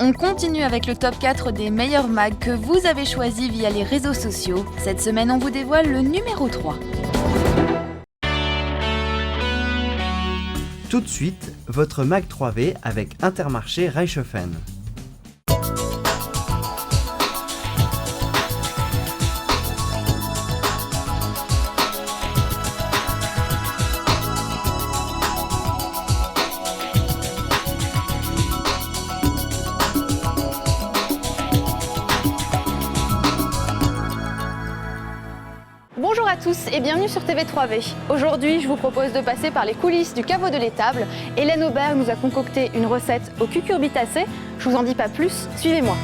On continue avec le top 4 des meilleurs mags que vous avez choisis via les réseaux sociaux. Cette semaine, on vous dévoile le numéro 3. Tout de suite, votre mag 3V avec Intermarché Reichshofen. Bonjour à tous et bienvenue sur TV3V. Aujourd'hui, je vous propose de passer par les coulisses du caveau de l'étable. Hélène Aubert nous a concocté une recette au cucurbitacé. Je vous en dis pas plus, suivez-moi.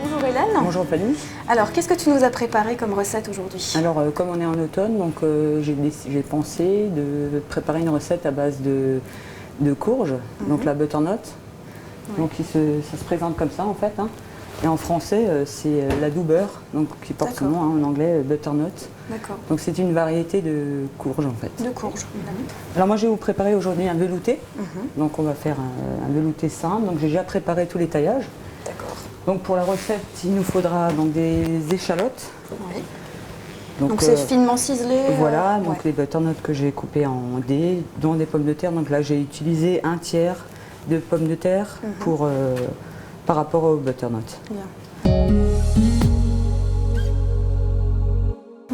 Bonjour Hélène. Bonjour Fanny. Alors, qu'est-ce que tu nous as préparé comme recette aujourd'hui? Alors comme on est en automne, donc j'ai pensé de préparer une recette à base de courge, donc la butternut. Donc ça se présente comme ça en fait. Hein. Et en français c'est la douber, donc qui porte son nom hein, en anglais butternut. D'accord. Donc c'est une variété de courge en fait. De courge. Alors moi je vais vous préparer aujourd'hui un velouté. Donc on va faire un velouté simple. Donc j'ai déjà préparé tous les taillages. D'accord. Donc pour la recette, il nous faudra donc des échalotes. Oui. Donc c'est finement ciselé. Voilà, donc les butternuts que j'ai coupés en dés, dont des pommes de terre. Donc là j'ai utilisé un tiers de pommes de terre par rapport aux butternuts. Bien.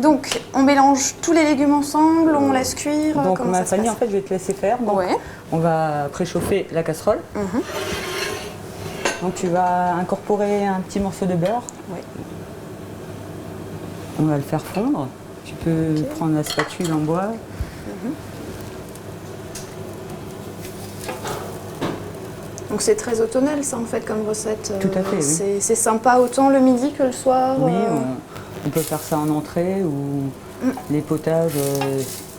Donc on mélange tous les légumes ensemble, on laisse cuire. Donc comment ma ça se Fanny, passe? en fait je vais te laisser faire. Donc, on va préchauffer la casserole. Donc tu vas incorporer un petit morceau de beurre. Oui. On va le faire fondre. Tu peux prendre la spatule en bois. Donc c'est très automnal ça en fait comme recette. Tout à fait, oui. C'est sympa autant le midi que le soir. Oui, on peut faire ça en entrée ou les potages,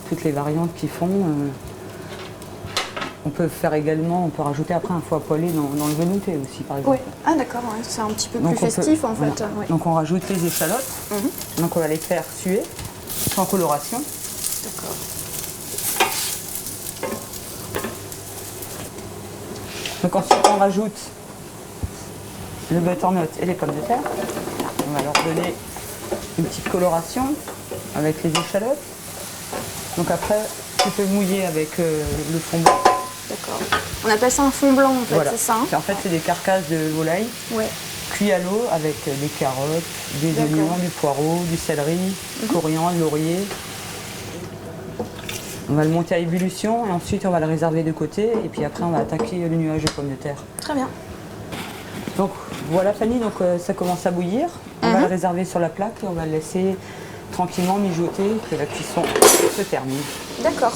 toutes les variantes qu'ils font. On peut faire également, on peut rajouter après un foie poêlé dans le velouté aussi par exemple. Oui, ah d'accord, ouais. C'est un petit peu Donc plus festif en fait. voilà. Ouais. Donc on rajoute les échalotes, donc on va les faire suer sans coloration. D'accord. Donc ensuite on rajoute le butternut et les pommes de terre. On va leur donner une petite coloration avec les échalotes. Donc après tu peux mouiller avec le fond blanc. D'accord. On appelle ça un fond blanc en fait, Voilà. c'est ça hein? En fait c'est des carcasses de volaille cuits à l'eau avec des carottes, des oignons, du poireau, du céleri, coriandre, laurier. On va le monter à ébullition et ensuite on va le réserver de côté et puis après on va attaquer le nuage de pommes de terre. Très bien. Donc voilà Fanny, donc ça commence à bouillir. On va le réserver sur la plaque et on va le laisser tranquillement mijoter que la cuisson se termine. D'accord.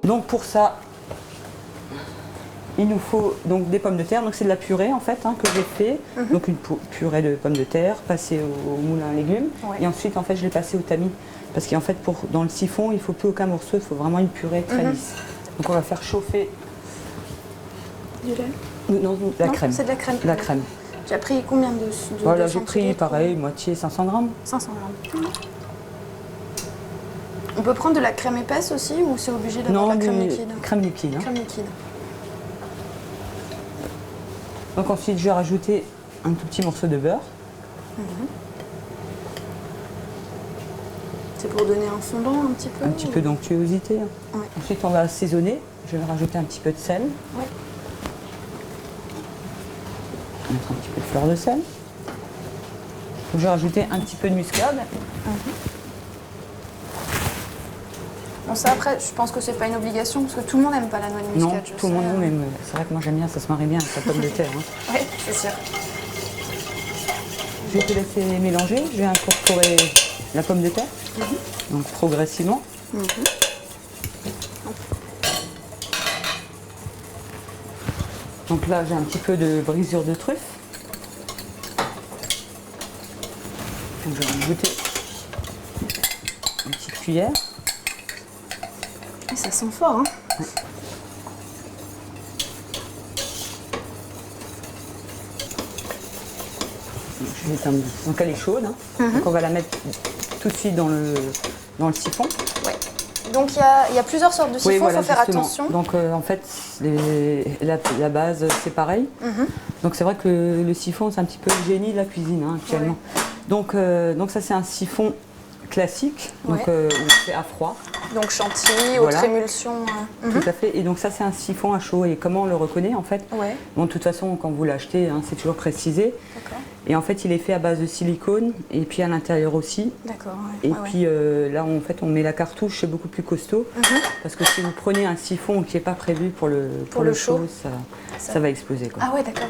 Donc pour ça, il nous faut donc des pommes de terre. Donc c'est de la purée en fait hein, que j'ai fait. Donc une purée de pommes de terre passée au moulin à légumes. Et ensuite en fait je l'ai passée au tamis. Parce qu'en fait dans le siphon il ne faut plus aucun morceau, il faut vraiment une purée très lisse. Donc on va faire chauffer Du lait? non, la crème. C'est de la crème. La crème. Tu as pris combien de Voilà, j'ai pris centilitres? pareil, moitié 500 grammes. 500 grammes. On peut prendre de la crème épaisse aussi ou c'est obligé d'avoir la crème liquide? Crème liquide. Hein. Crème liquide. Donc ensuite, je vais rajouter un tout petit morceau de beurre. C'est pour donner un fondant un petit peu? Un petit peu d'onctuosité. Hein. Ouais. Ensuite, on va assaisonner. Je vais rajouter un petit peu de sel. Ouais. Mettre un petit peu de fleur de sel. Je vais rajouter un petit peu de muscade. Bon ça après, je pense que c'est pas une obligation parce que tout le monde n'aime pas la noix de muscade. Non, tout le monde aime. C'est vrai que moi j'aime bien, ça se marie bien avec la pomme de terre. Hein. Oui, c'est sûr. Je vais te laisser mélanger. Je vais incorporer la pomme de terre. Donc progressivement. Donc là, j'ai un petit peu de brisure de truffe. Donc, je vais rajouter une petite cuillère. Et ça sent fort, hein. Je vais éteindre. Donc elle est chaude, hein. Donc on va la mettre tout de suite dans le siphon. Ouais. Donc il y a plusieurs sortes de siphons, il faut faire justement. attention. Donc en fait, la base, c'est pareil. Donc c'est vrai que le siphon, c'est un petit peu le génie de la cuisine, hein, actuellement. Ouais. Donc ça, c'est un siphon classique, donc on fait à froid. Donc chantilly, haute émulsion. Tout à fait. Et donc ça, c'est un siphon à chaud. Et comment on le reconnaît, en fait? Bon, de toute façon, quand vous l'achetez, hein, c'est toujours précisé. Et en fait, il est fait à base de silicone, et puis à l'intérieur aussi. D'accord. Et puis là, en fait, on met la cartouche, c'est beaucoup plus costaud. Parce que si vous prenez un siphon qui n'est pas prévu pour le chaud, ça va exploser, quoi. Ah ouais, d'accord.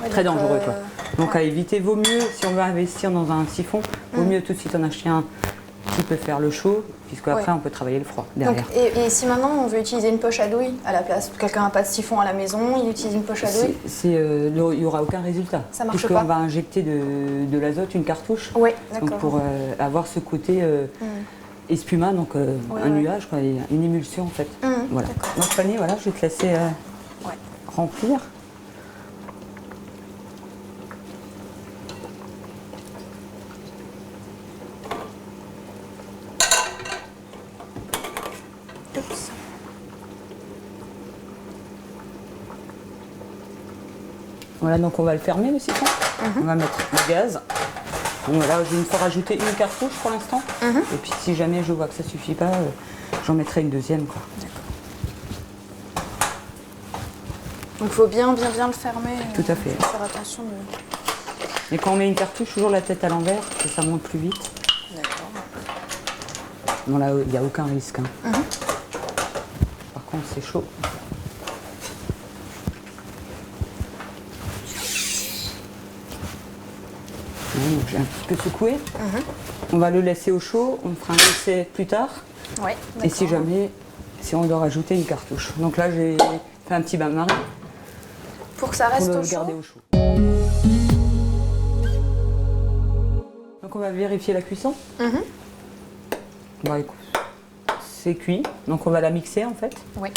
Ouais, très dangereux, quoi. Donc à éviter, vaut mieux, si on veut investir dans un siphon, vaut mieux tout de suite en acheter un qui peut faire le chaud, puisque après on peut travailler le froid derrière. Donc, et si maintenant on veut utiliser une poche à douille à la place, quelqu'un n'a pas de siphon à la maison, il utilise une poche à douille, il n'y aura aucun résultat. Ça marche pas. Puisqu'on va injecter de l'azote, une cartouche, donc pour avoir ce côté espuma, donc un nuage, quoi, une émulsion en fait. Voilà. Donc Fanny, voilà, je vais te laisser remplir. Voilà, donc on va le fermer le siphon. On va mettre le gaz. Donc voilà, j'ai une fois rajouté une cartouche pour l'instant. Et puis si jamais je vois que ça ne suffit pas, j'en mettrai une deuxième, quoi. Donc il faut bien le fermer. Tout à fait. Faire attention de... Et quand on met une cartouche, toujours la tête à l'envers, que ça monte plus vite. D'accord. Bon là, il n'y a aucun risque, hein. Par contre, c'est chaud. Donc j'ai un petit peu secoué. On va le laisser au chaud, on fera un essai plus tard. Et si jamais, si on doit rajouter une cartouche. Donc là, j'ai fait un petit bain-marie. Pour que ça reste pour le au chaud. garder au chaud. Donc on va vérifier la cuisson. Bah écoute, c'est cuit. Donc on va la mixer en fait. Oui.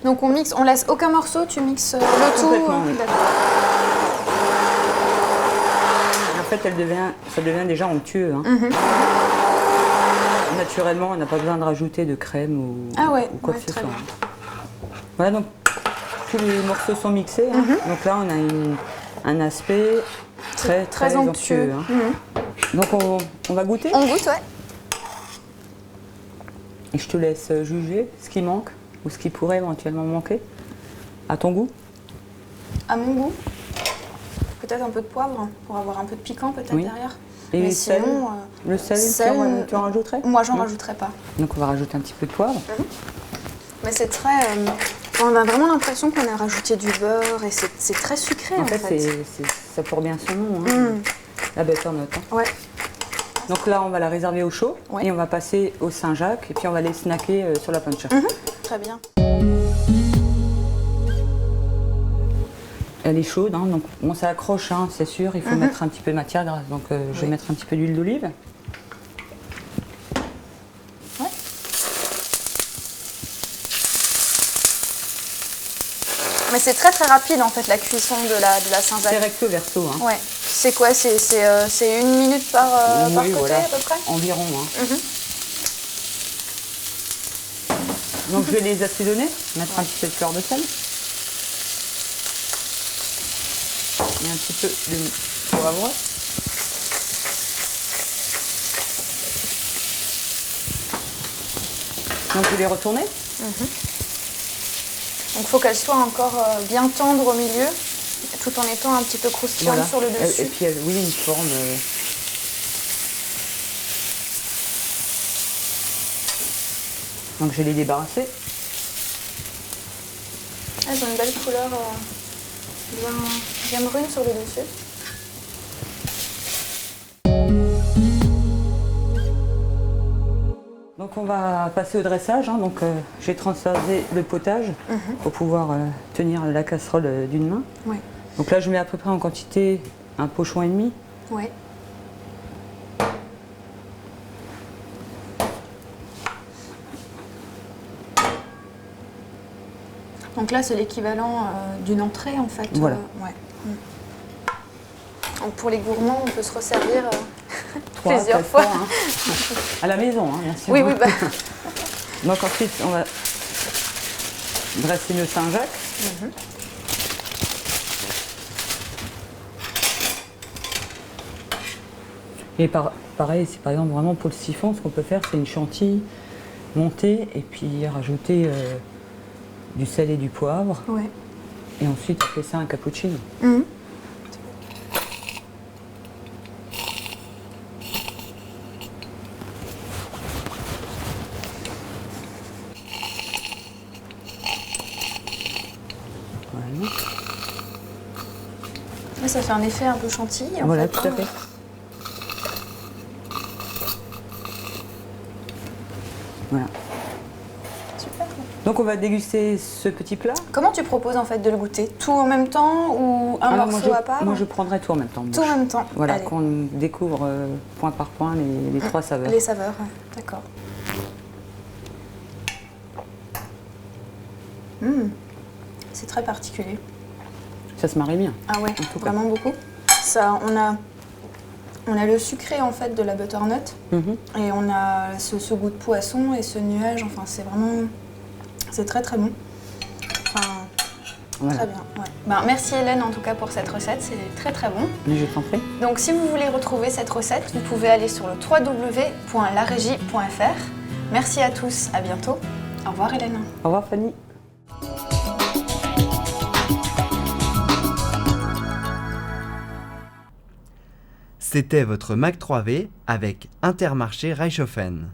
Donc on mixe, on laisse aucun morceau, tu mixes le tout. Oui. En fait, ça devient déjà onctueux. Hein. Naturellement, on n'a pas besoin de rajouter de crème ou quoi que ce soit. Voilà, donc tous les morceaux sont mixés. Hein. Donc là, on a un aspect très onctueux. Hein. Donc on va goûter. On goûte, ouais. Et je te laisse juger ce qui manque ou ce qui pourrait éventuellement manquer. À ton goût? À mon goût. Peut-être un peu de poivre pour avoir un peu de piquant peut-être derrière. Et mais sel, sinon, le sel, tu en rajouterais? Moi, j'en rajouterais pas. Donc on va rajouter un petit peu de poivre. Mais c'est très... on a vraiment l'impression qu'on a rajouté du beurre et c'est très sucré en fait. Ça porte bien son nom, hein. La butternut. Hein. Ouais. Donc là, on va la réserver au chaud et on va passer au Saint-Jacques et puis on va les snacker sur la plancha. Très bien. Elle est chaude, hein, donc bon, ça accroche, hein, c'est sûr. Il faut mettre un petit peu de matière grasse. Donc je vais mettre un petit peu d'huile d'olive. Mais c'est très rapide en fait la cuisson de la Saint-Jacques. C'est recto verso. Hein. Ouais. C'est quoi? C'est 1 minute par côté voilà, à peu près? Environ. Hein. Donc je vais les assaisonner, mettre un petit peu de fleur de sel. Et un petit peu de poivre. Donc je vais les retourner. Donc il faut qu'elle soit encore bien tendre au milieu, tout en étant un petit peu croustillante sur le dessus. Et puis oui, une forme. Donc je vais les débarrasser. Elles ont une belle couleur bien brune sur le dessus. Donc on va passer au dressage. Donc j'ai transféré le potage pour pouvoir tenir la casserole d'une main. Ouais. Donc là je mets à peu près en quantité un pochon et demi. Ouais. Donc là, c'est l'équivalent d'une entrée en fait. Voilà. Ouais. Donc pour les gourmands, on peut se resservir 3, plusieurs 4 fois. À la maison, bien sûr. Oui, oui, bah. Donc ensuite, on va dresser le Saint-Jacques. Et pareil, c'est par exemple vraiment pour le siphon, ce qu'on peut faire, c'est une chantilly montée et puis rajouter du sel et du poivre. Ouais. Et ensuite appeler ça un cappuccino. Mhm. Voilà. Là, ça fait un effet un peu chantilly. Voilà, fait, tout à fait. Voilà. Super. Donc on va déguster ce petit plat. Comment tu proposes en fait de le goûter? Tout en même temps ou un Alors, morceau à part? Moi je prendrai tout en même temps. Tout en même temps. Voilà, Allez. qu'on découvre point par point les 3 saveurs. Les saveurs, ouais. D'accord. C'est très particulier. Ça se marie bien. Ah ouais, En tout cas. vraiment beaucoup. Ça, on a le sucré en fait de la butternut et on a ce goût de poisson et ce nuage. Enfin, c'est vraiment, c'est très très bon. Enfin, Voilà. très bien. Ouais. Ben, merci Hélène en tout cas pour cette recette, c'est très très bon. Mais je t'en prie. Donc si vous voulez retrouver cette recette, vous pouvez aller sur le www.larégie.fr. Merci à tous, à bientôt. Au revoir Hélène. Au revoir Fanny. C'était votre Mac 3V avec Intermarché Reichshofen.